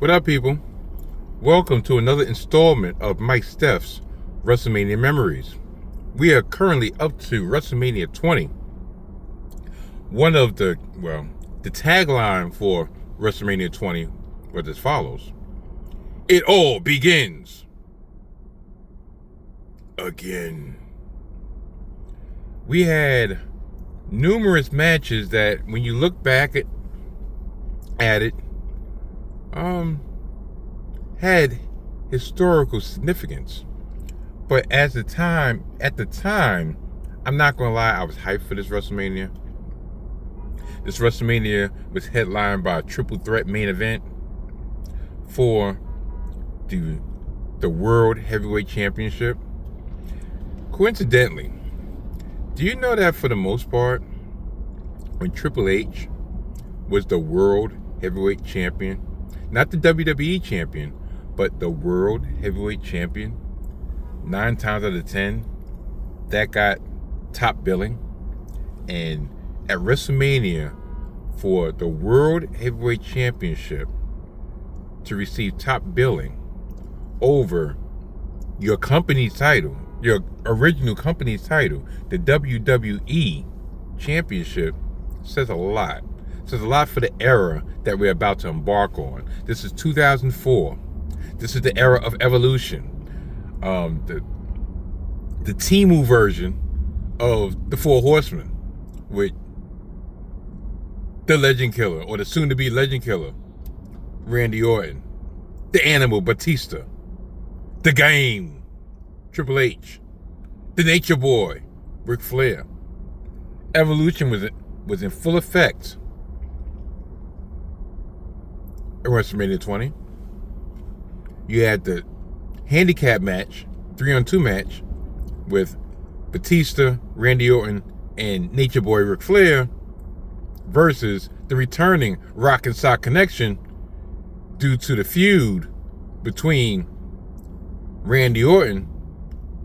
What up, people? Welcome to another installment of Mike Steph's WrestleMania Memories. We are currently up to WrestleMania 20. The tagline for WrestleMania 20 was as follows: "It all begins again." We had numerous matches that, when you look back at it, had historical significance. But at the time, I'm not gonna lie, I was hyped for this WrestleMania. This WrestleMania was headlined by a triple threat main event for the World Heavyweight Championship. Coincidentally, do you know that for the most part, when Triple H was the World Heavyweight Champion, not the WWE Champion, but the World Heavyweight Champion, 9 times out of 10, that got top billing? And at WrestleMania, for the World Heavyweight Championship to receive top billing over your company's title, your original company's title, the WWE Championship, says a lot. It says a lot for the era that we're about to embark on. This is 2004. This is the era of evolution. The Temu version of the Four Horsemen, with the Legend Killer, or the soon-to-be Legend Killer, Randy Orton, the Animal, Batista, the Game, Triple H, the Nature Boy, Ric Flair. Evolution was in full effect at WrestleMania 20. You had the handicap match, 3-on-2 match, with Batista, Randy Orton, and Nature Boy Ric Flair versus the returning Rock and Sock Connection due to the feud between Randy Orton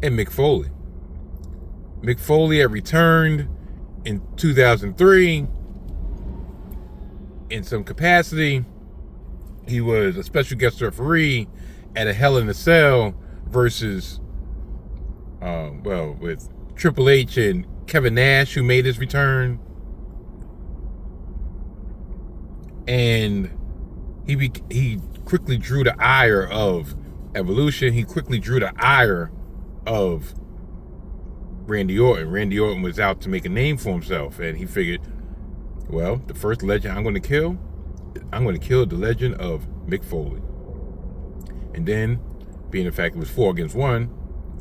and Mick Foley. Mick Foley had returned in 2003 in some capacity. He was a special guest referee at a Hell in a Cell versus, with Triple H and Kevin Nash, who made his return. And he quickly drew the ire of Evolution. He quickly drew the ire of Randy Orton. Randy Orton was out to make a name for himself, and he figured, well, the first legend I'm going to kill the legend of Mick Foley. And then, being the fact it was 4 against 1,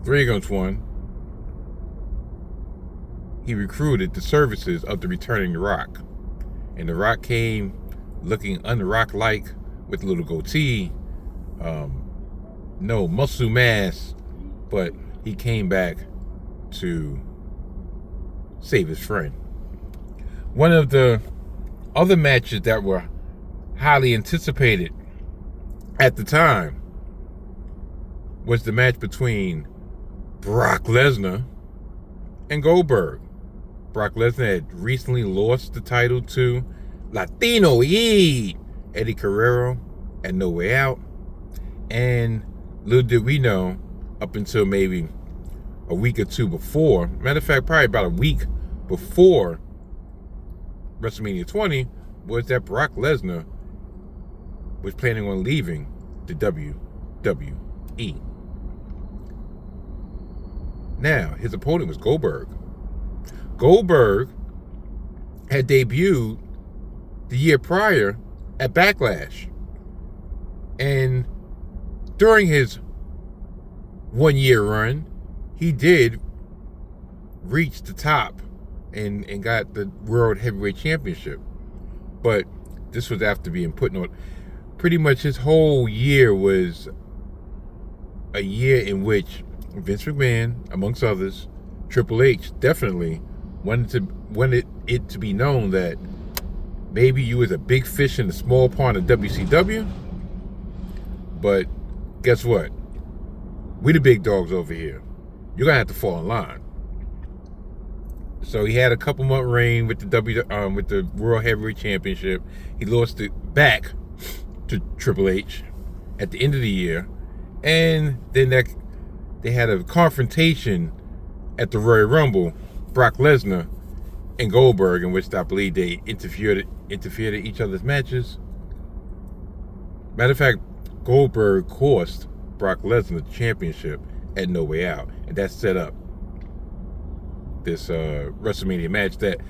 3 against 1, he recruited the services of the returning The Rock. And The Rock came looking un-Rock-like with a little goatee, no muscle mass, but he came back to save his friend. One of the other matches that were highly anticipated at the time was the match between Brock Lesnar and Goldberg. Brock Lesnar had recently lost the title to Latino Heat, Eddie Guerrero, at No Way Out. And little did we know, up until maybe a week or two before, matter of fact, probably about a week before WrestleMania 20, was that Brock Lesnar was planning on leaving the WWE. Now, his opponent was Goldberg. Goldberg had debuted the year prior at Backlash. And during his 1-year run, he did reach the top and got the World Heavyweight Championship. But this was after being put on. Pretty much his whole year was a year in which Vince McMahon, amongst others, Triple H, definitely wanted it to be known that maybe you was a big fish in a small pond of WCW, but guess what? We the big dogs over here. You're gonna have to fall in line. So he had a couple-month reign with the World Heavyweight Championship. He lost it back to Triple H at the end of the year, and then they had a confrontation at the Royal Rumble, Brock Lesnar and Goldberg, in which I believe they interfered in each other's matches. Matter of fact, Goldberg cost Brock Lesnar the championship at No Way Out, and that set up this WrestleMania match that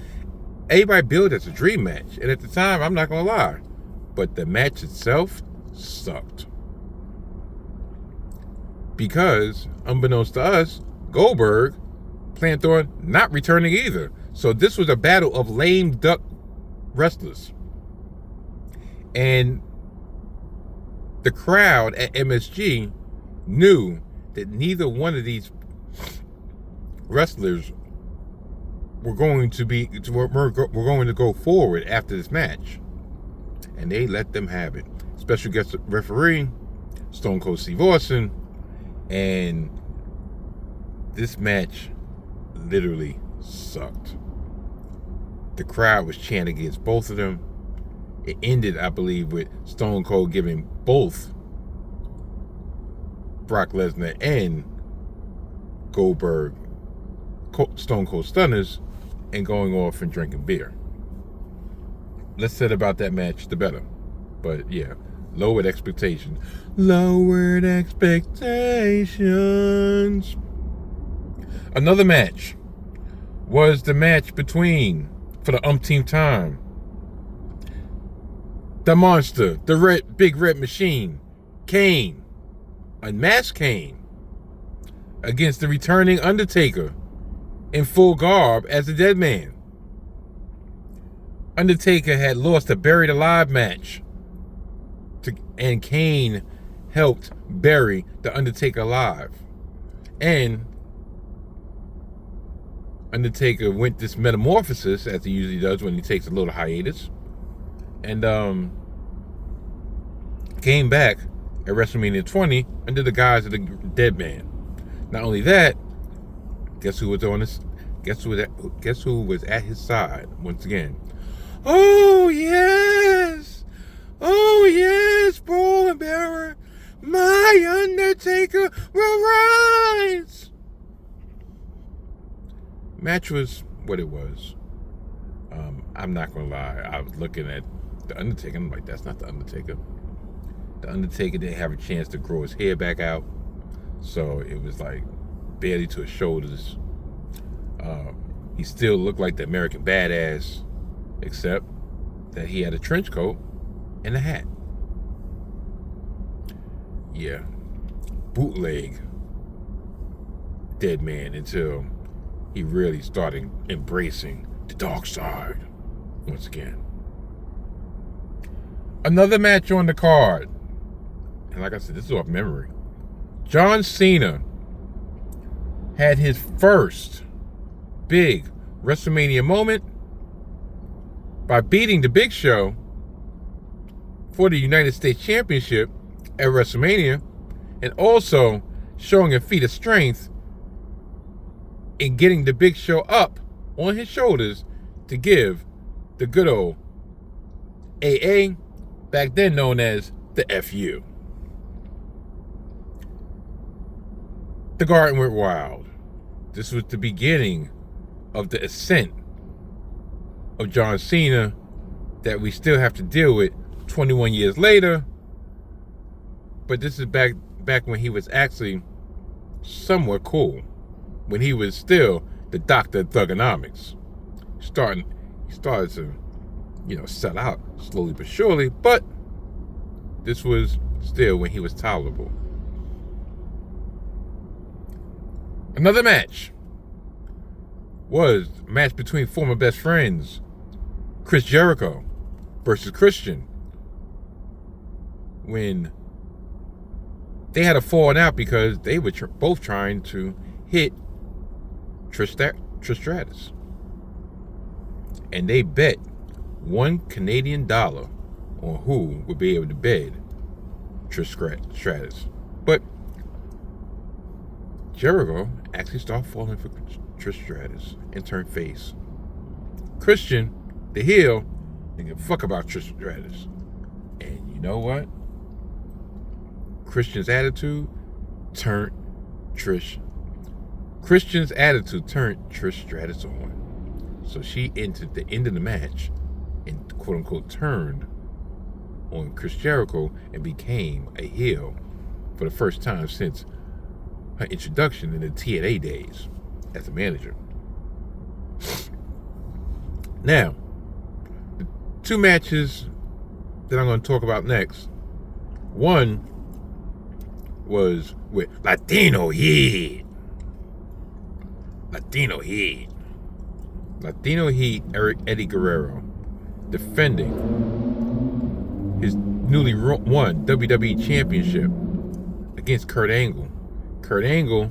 everybody billed as a dream match. And at the time, I'm not gonna lie, but the match itself sucked, because unbeknownst to us, Goldberg planned on not returning either. So this was a battle of lame duck wrestlers, and the crowd at MSG knew that neither one of these wrestlers were going to go forward after this match, and they let them have it. Special guest referee Stone Cold Steve Austin, and this match literally sucked. The crowd was chanting against both of them. It ended, I believe, with Stone Cold giving both Brock Lesnar and Goldberg Stone Cold Stunners and going off and drinking beer. Less said about that match, the better. But yeah, lowered expectations. Lowered expectations. Another match was the match between, for the umpteenth time, the monster, the big red machine, Kane, unmasked Kane, against the returning Undertaker in full garb as a dead man. Undertaker had lost a buried alive match, and Kane helped bury the Undertaker alive. And Undertaker went this metamorphosis, as he usually does when he takes a little hiatus, and came back at WrestleMania 20 under the guise of the dead man. Not only that, guess who was at his side once again? Oh yes, Brawl and Bearer, my Undertaker will rise. Match was what it was. I'm not gonna lie, I was looking at the Undertaker, I'm like, that's not the Undertaker. The Undertaker didn't have a chance to grow his hair back out, so it was like barely to his shoulders. He still looked like the American Badass, except that he had a trench coat and a hat. Yeah, bootleg dead man until he really started embracing the dark side once again. Another match on the card, and like I said, this is off memory. John Cena had his first big WrestleMania moment by beating the Big Show for the United States Championship at WrestleMania, and also showing a feat of strength in getting the Big Show up on his shoulders to give the good old AA, back then known as the FU. The garden went wild. This was the beginning of the ascent of John Cena that we still have to deal with 21 years later. But this is back when he was actually somewhat cool, when he was still the doctor of thugonomics. He started to, sell out slowly but surely, but this was still when he was tolerable. Another match was a match between former best friends Chris Jericho versus Christian, when they had a falling out because they were both trying to hit Trish Stratus, and they bet $1 Canadian on who would be able to bed Trish Stratus. But Jericho actually started falling for Trish Stratus and turned face. Christian, the heel, didn't give a fuck about Trish Stratus. And you know what? Christian's attitude turned Trish Stratus on. So she entered the end of the match and quote unquote turned on Chris Jericho and became a heel for the first time since her introduction in the TNA days as a manager. Now, the two matches that I'm going to talk about next. One was with Latino Heat, Eddie Guerrero, defending his newly won WWE Championship against Kurt Angle. Kurt Angle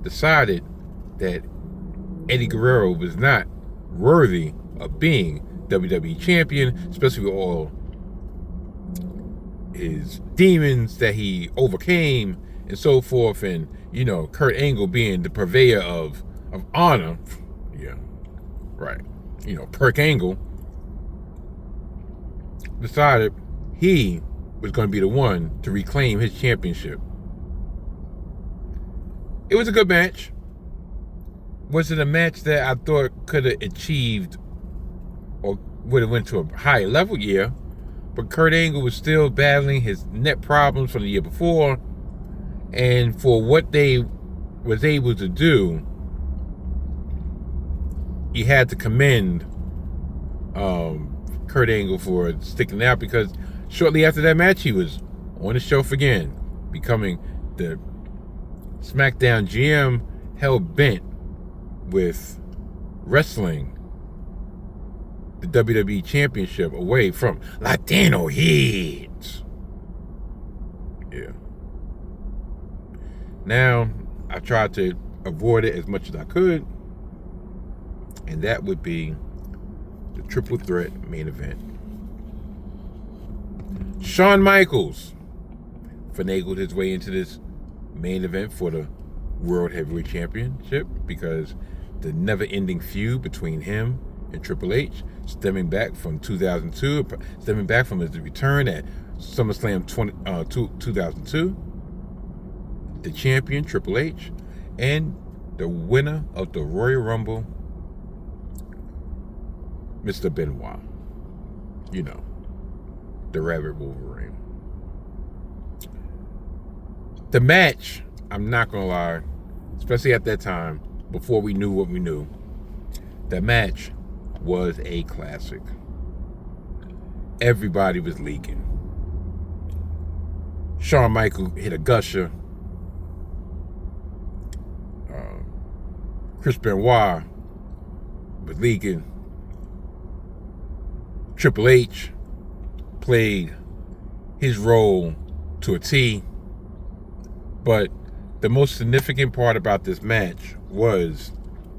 decided that Eddie Guerrero was not worthy of being WWE Champion, especially with all his demons that he overcame and so forth, and Kurt Angle being the purveyor of honor, Perk Angle decided he was going to be the one to reclaim his championship. It was a good match. Was it a match that I thought could have achieved or would have went to a higher level? Yeah. But Kurt Angle was still battling his neck problems from the year before. And for what they was able to do, you had to commend Kurt Angle for sticking out, because shortly after that match, he was on the shelf again, becoming the SmackDown GM, hell-bent with wrestling the WWE Championship away from Latino Heat. Yeah. Now, I tried to avoid it as much as I could, and that would be the triple threat main event. Shawn Michaels finagled his way into this main event for the World Heavyweight Championship because the never-ending feud between him and Triple H, stemming back from 2002, stemming back from his return at SummerSlam 2002, the champion Triple H, and the winner of the Royal Rumble, Mr. Benoit. The Rabbit Wolverine. The match, I'm not gonna lie, especially at that time, before we knew what we knew, the match was a classic. Everybody was leaking. Shawn Michaels hit a gusher. Chris Benoit was leaking. Triple H played his role to a T. But the most significant part about this match was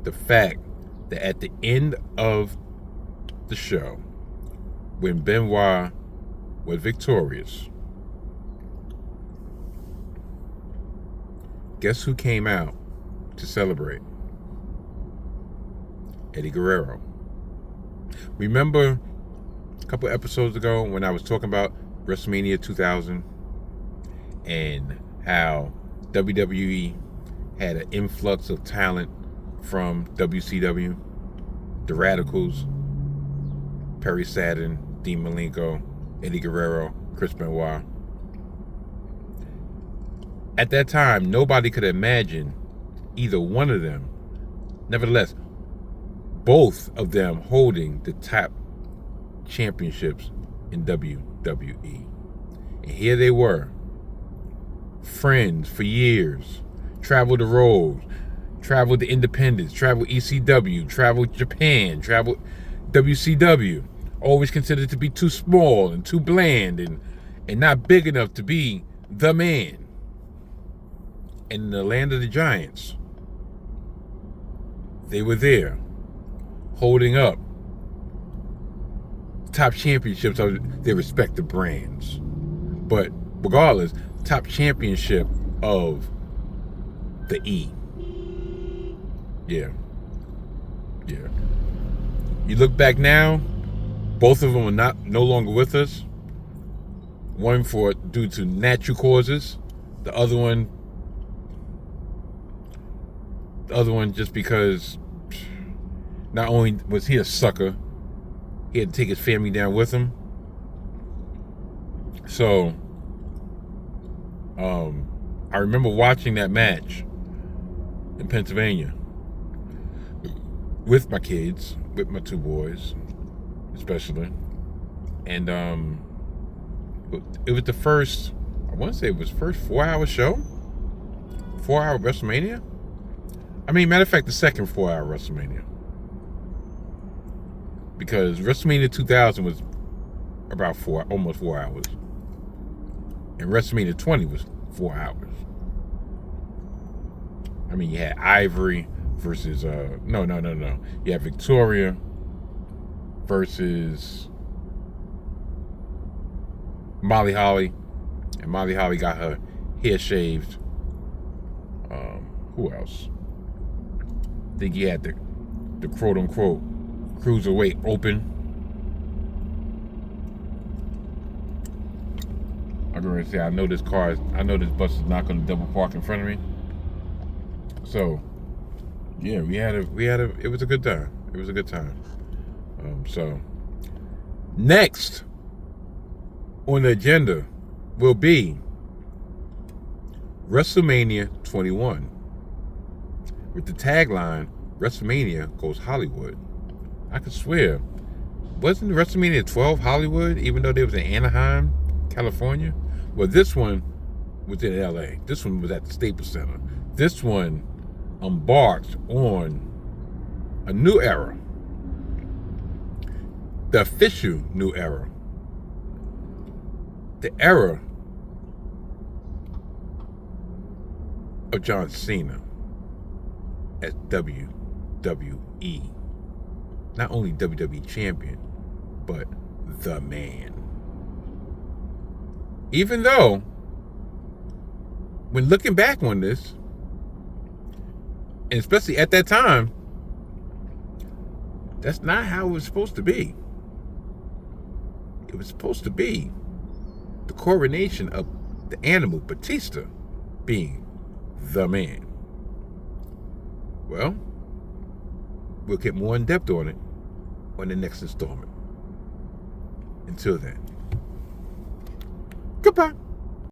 the fact that at the end of the show, when Benoit was victorious, guess who came out to celebrate? Eddie Guerrero. Remember a couple episodes ago when I was talking about WrestleMania 2000 and how WWE had an influx of talent from WCW, the Radicals, Perry Saturn, Dean Malenko, Eddie Guerrero, Chris Benoit. At that time, nobody could imagine either one of them. Nevertheless, both of them holding the top championships in WWE. And here they were, friends for years, traveled the road, traveled the independents, traveled ECW, traveled Japan, traveled WCW, always considered to be too small and too bland and not big enough to be the man. And in the land of the giants, they were there, holding up top championships of their respective brands. But regardless, top championship of the E. Yeah. You look back now, both of them are no longer with us. One due to natural causes. The other one just because not only was he a sucker, he had to take his family down with him. So, I remember watching that match in Pennsylvania with my kids, with my two boys, especially. And it was the first, I want to say it was first 4-hour show, 4-hour WrestleMania. I mean, matter of fact, the second 4-hour WrestleMania. Because WrestleMania 2000 was about almost 4 hours. And WrestleMania 20 was 4 hours. I mean, you had Ivory versus, no. You had Victoria versus Molly Holly. And Molly Holly got her hair shaved. Who else? I think you had the quote-unquote Cruiserweight Open. I'm going to say, I know this bus is not going to double park in front of me. So, yeah, it was a good time. It was a good time. So, next on the agenda will be WrestleMania 21 with the tagline, WrestleMania goes Hollywood. I could swear, wasn't WrestleMania 12 Hollywood, even though they was in Anaheim, California? Well, this one was in LA. This one was at the Staples Center. This one embarked on a new era. The official new era. The era of John Cena as WWE. Not only WWE champion, but the man. Even though, when looking back on this, and especially at that time, that's not how it was supposed to be. It was supposed to be the coronation of the animal, Batista, being the man. Well, we'll get more in depth on it on the next installment. Until then, goodbye.